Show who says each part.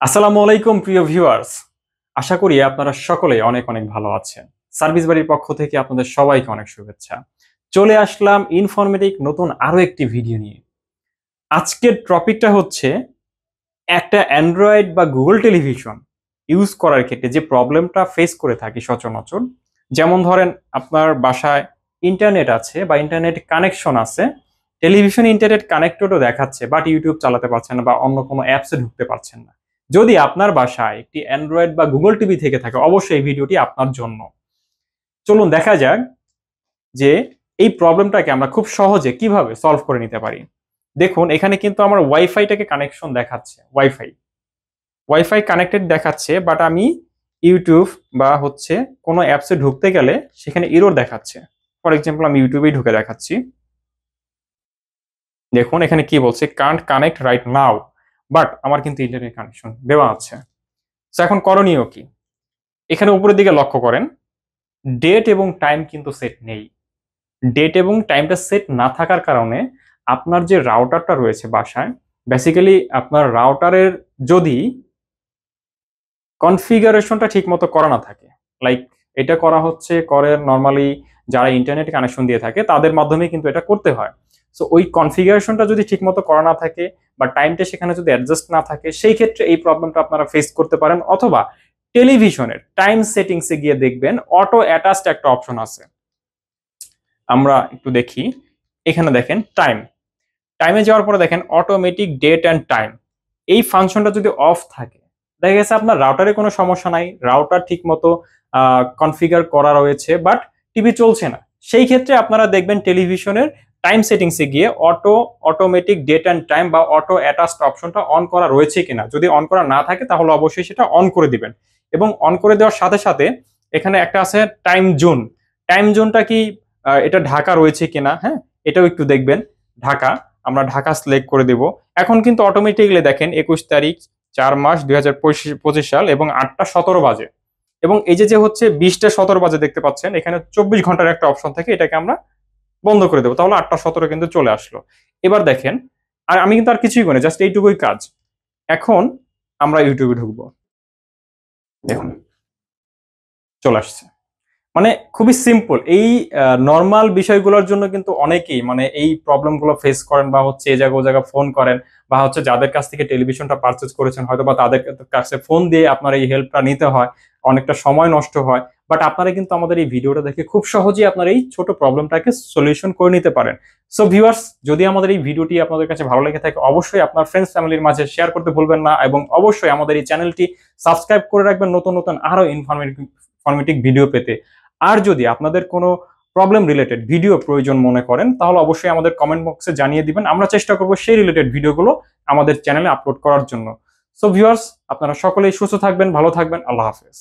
Speaker 1: আসসালামু আলাইকুম প্রিয় ভিউয়ার্স। আশা করি আপনারা সকলেই অনেক অনেক ভালো আছেন। সার্ভিস বাড়ির পক্ষ থেকে আপনাদের সবাইকে অনেক শুভেচ্ছা। চলে আসলাম ইনফরমেটিভ নতুন আরো একটি ভিডিও নিয়ে। আজকের টপিকটা হচ্ছে একটা অ্যান্ড্রয়েড বা গুগল টেলিভিশন ইউজ করার ক্ষেত্রে যে প্রবলেমটা ফেস করে থাকি সচরাচর। যেমন ধরেন আপনার বাসায় ইন্টারনেট আছে বা ইন্টারনেট কানেকশন আছে, টেলিভিশনে ইন্টারনেট কানেক্টেডও দেখাচ্ছে বাট ইউটিউব চালাতে পারছেন না বা অন্য কোনো অ্যাপসে ঢুকতে পারছেন না। যদি আপনার বাসায় একটি অ্যান্ড্রয়েড বা গুগল টিভি থেকে থাকে অবশ্যই এই ভিডিওটি আপনার জন্য। চলুন দেখা যাক যে এই প্রবলেমটাকে আমরা খুব সহজে কিভাবে সলভ করে নিতে পারি। দেখুন এখানে কিন্তু আমার ওয়াইফাইটাকে কানেকশন দেখাচ্ছে, ওয়াইফাই কানেক্টেড দেখাচ্ছে, বাট আমি ইউটিউব বা হচ্ছে কোনো অ্যাপসে ঢুকতে গেলে সেখানে এরর দেখাচ্ছে। ফর এক্সাম্পল আমি ইউটিউবেই ঢুকে দেখাচ্ছি। দেখুন এখানে কি বলছে, can't connect right now, but আমার কিন্তু ইন্টারনেট কানেকশন দেওয়া আছে। তো এখন করণীয় কি? এখানে উপরের দিকে লক্ষ্য করেন, ডেট এবং টাইম কিন্তু সেট নেই। ডেট এবং টাইমটা সেট না থাকার কারণে আপনার যে রাউটারটা রয়েছে বাসায়, বেসিক্যালি আপনার রাউটারের যদি কনফিগারেশনটা ঠিকমতো করা না থাকে, লাইক এটা করা হচ্ছে করে নরমালি যারা ইন্টারনেট কানেকশন দিয়ে থাকে তাদের মাধ্যমে কিন্তু এটা করতে হয়। সো ওই কনফিগারেশনটা যদি ঠিকমতো করা না থাকে বা টাইমটা সেখানে যদি অ্যাডজাস্ট না থাকে, সেই ক্ষেত্রে এই প্রবলেমটা আপনারা ফেস করতে পারেন। অথবা টেলিভিশনের টাইম সেটিংসে গিয়ে দেখবেন অটো অ্যাটাচড একটা অপশন আছে। আমরা একটু দেখি, এখানে দেখেন টাইমে যাওয়ার পরে দেখেন অটোমেটিক ডেট অ্যান্ড টাইম, এই ফাংশনটা যদি অফ থাকে, দেখা গেছে আপনার রাউটারে কোনো সমস্যা নাই, রাউটার ঠিক মতো কনফিগার করা রয়েছে, বাট টিভি চলছে না। সেই ক্ষেত্রে আপনারা দেখবেন টেলিভিশনের টাইম সেটিংসে গিয়ে অটোমেটিক ডেট অ্যান্ড টাইম বা অটো অ্যাটাচড অপশনটা অন করা রয়েছে কিনা, যদি অন করা না থাকে তাহলে অবশ্যই সেটা অন করে দিবেন। এবং অন করে দেওয়ার সাথে সাথে এখানে একটা আছে টাইম জোনটা কি এটা ঢাকা রয়েছে কিনা, হ্যাঁ এটাও একটু দেখবেন। ঢাকা, আমরা ঢাকা সিলেক্ট করে দেব। এখন কিন্তু অটোমেটিকলি দেখেন 21 তারিখ 4 মাস 2025 সাল এবং 8টা 17 বাজে। এবং এই যে হচ্ছে 20টা 17 বাজে দেখতে পাচ্ছেন, এখানে 24 ঘন্টার একটা অপশন থাকে, এটাকে আমরা বন্ধ করে দেবো, তাহলে 8টা 17 কিন্তু চলে আসলো। এবার দেখেন, আর আমি কিন্তু আর কিছুই করি, জাস্ট এইটুকুই কাজ। এখন আমরা ইউটিউবে ঢুকবো, দেখুন চলে আসছে। মানে খুবই সিম্পল। এই নরমাল বিষয়গুলোর জন্য কিন্তু অনেকেই মানে এই প্রবলেমগুলো ফেস করেন বা হচ্ছে এই জায়গা ও জায়গা ফোন করেন, বা হচ্ছে যাদের কাছ থেকে টেলিভিশনটা পারচেজ করেছেন হয়তো বা তাদের কাছে ফোন দিয়ে আপনার এই হেল্পটা নিতে হয়, অনেকটা সময় নষ্ট হয়। বাট আপনারা কিন্তু আমাদের এই ভিডিওটা দেখে খুব সহজেই আপনার এই ছোট প্রবলেমটাকে সলিউশন করে নিতে পারেন। সো ভিউয়ার্স, যদি আমাদের এই ভিডিওটি আপনাদের কাছে ভালো লেগে থাকে অবশ্যই আপনার ফ্রেন্ডস ফ্যামিলির মাঝে শেয়ার করতে ভুলবেন না, এবং অবশ্যই আমাদের এই চ্যানেলটি সাবস্ক্রাইব করে রাখবেন নতুন নতুন আরো ইনফরমেটিভ ভিডিও পেতে। আর যদি আপনাদের কোনো প্রবলেম রিলেটেড ভিডিও প্রয়োজন মনে করেন তাহলে অবশ্যই আমাদের কমেন্ট বক্সে জানিয়ে দিবেন, আমরা চেষ্টা করব সেই রিলেটেড ভিডিওগুলো আমাদের চ্যানেলে আপলোড করার জন্য। সো ভিউয়ার্স, আপনারা সকলেই সুস্থ থাকবেন, ভালো থাকবেন, আল্লাহ হাফেজ।